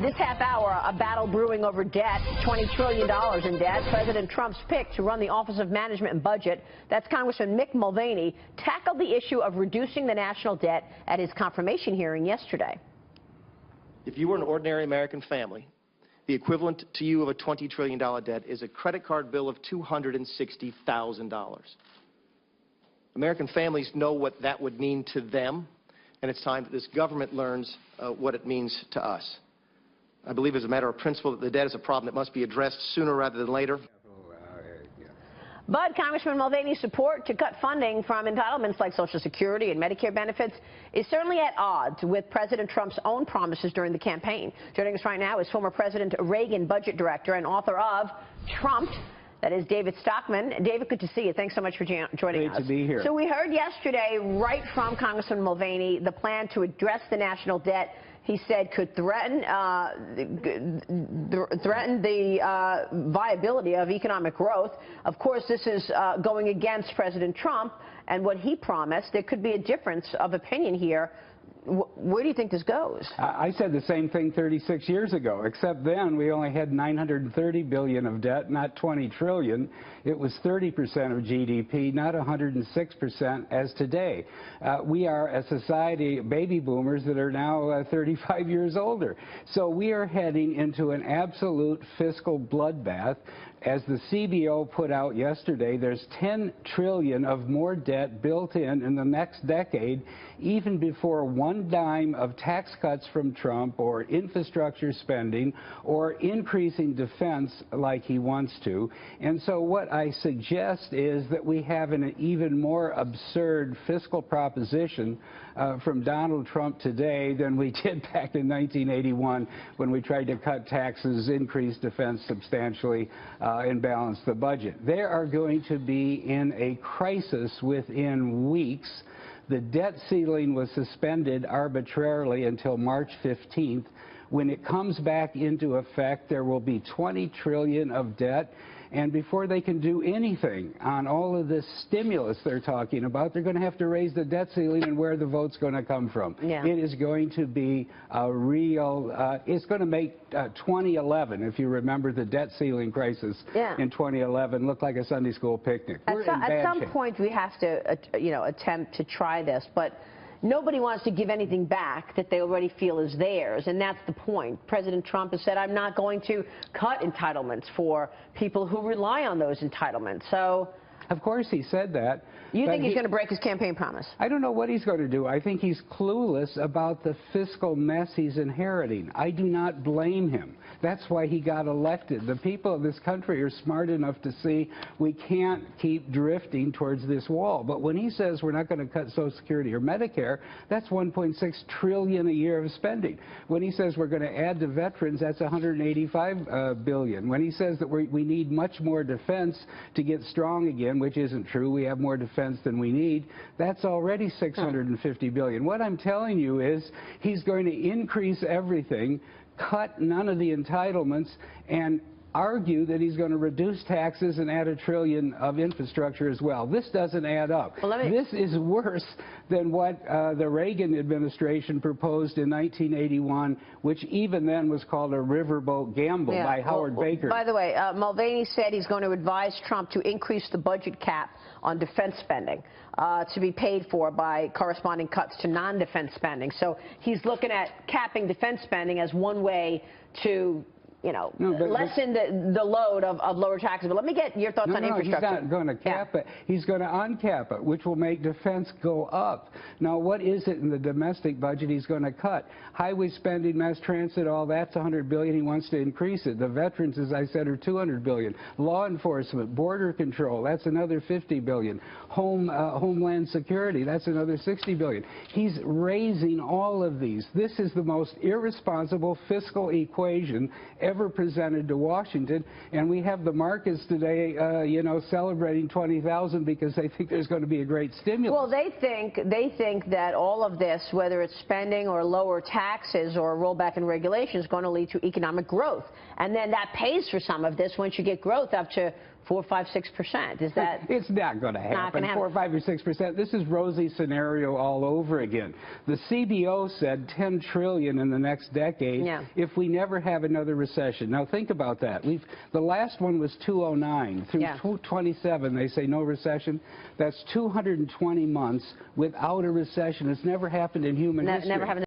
This half hour, a battle brewing over debt, $20 trillion in debt. President Trump's pick to run the Office of Management and Budget, that's Congressman Mick Mulvaney, tackled the issue of reducing the national debt at his confirmation hearing yesterday. If you were an ordinary American family, the equivalent to you of a $20 trillion debt is a credit card bill of $260,000. American families know what that would mean to them, and it's time that this government learns what it means to us. I believe as a matter of principle that the debt is a problem that must be addressed sooner rather than later. But Congressman Mulvaney's support to cut funding from entitlements like Social Security and Medicare benefits is certainly at odds with President Trump's own promises during the campaign. Joining us right now is former President Reagan budget director and author of Trumped. That is David Stockman. David, good to see you. Thanks so much for joining us. Great to be here. So we heard yesterday right from Congressman Mulvaney the plan to address the national debt he said could threaten the viability of economic growth. Of course, this is going against President Trump and what he promised. There could be a difference of opinion here. Where do you think this goes? I said the same thing 36 years ago, except then we only had $930 billion of debt, not $20 trillion. It was 30% of GDP, not 106% as today. We are a society, baby boomers, that are now 35 years older. So we are heading into an absolute fiscal bloodbath. As the CBO put out yesterday, there's $10 trillion of more debt built in the next decade, even before one dime of tax cuts from Trump or infrastructure spending or increasing defense like he wants to. And so what I suggest is that we have an even more absurd fiscal proposition from Donald Trump today than we did back in 1981 when we tried to cut taxes, increase defense substantially, and balance the budget. They are going to be in a crisis within weeks. The debt ceiling was suspended arbitrarily until March 15th. When it comes back into effect, there will be $20 trillion of debt. And before they can do anything on all of this stimulus they're talking about, they're going to have to raise the debt ceiling and where the vote's going to come from. Yeah. It is going to be a real, it's going to make 2011, if you remember the debt ceiling crisis in 2011, look like a Sunday school picnic. At some point we have to, attempt to try this, but nobody wants to give anything back that they already feel is theirs, and that's the point. President Trump has said, I'm not going to cut entitlements for people who rely on those entitlements. So, of course he said that. You think he's going to break his campaign promise? I don't know what he's going to do. I think he's clueless about the fiscal mess he's inheriting. I do not blame him. That's why he got elected. The people of this country are smart enough to see we can't keep drifting towards this wall. But when he says we're not going to cut Social Security or Medicare, that's $1.6 trillion a year of spending. When he says we're going to add to veterans, that's $185 billion. When he says that we need much more defense to get strong again, which isn't true, we have more defense than we need, that's already $650 billion. What I'm telling you is he's going to increase everything, cut none of the entitlements, and argue that he's going to reduce taxes and add $1 trillion of infrastructure as well. This doesn't add up. This is worse than what the Reagan administration proposed in 1981, which even then was called a riverboat gamble by Howard Baker. By the way, Mulvaney said he's going to advise Trump to increase the budget cap on defense spending to be paid for by corresponding cuts to non-defense spending. So he's looking at capping defense spending as one way to lessen the load of lower taxes. But let me get your thoughts on infrastructure. He's not going to cap it. He's going to uncap it, which will make defense go up. Now, what is it in the domestic budget he's going to cut? Highway spending, mass transit, all that's $100 billion. He wants to increase it. The veterans, as I said, are $200 billion. Law enforcement, border control, that's another $50 billion. Homeland security, that's another $60 billion. He's raising all of these. This is the most irresponsible fiscal equation ever presented to Washington, and we have the markets today, celebrating 20,000 because they think there's going to be a great stimulus. Well, they think that all of this, whether it's spending or lower taxes or rollback in regulation, is going to lead to economic growth, and then that pays for some of this once you get growth up to 4, 5, 6%. Is that? It's not going to happen. 4, 5, or 6%. This is rosy scenario all over again. The CBO said 10 trillion in the next decade if we never have another recession. Now think about that. The last one was 2009 through 2027. They say no recession. That's 220 months without a recession. It's never happened in human history. Never happened.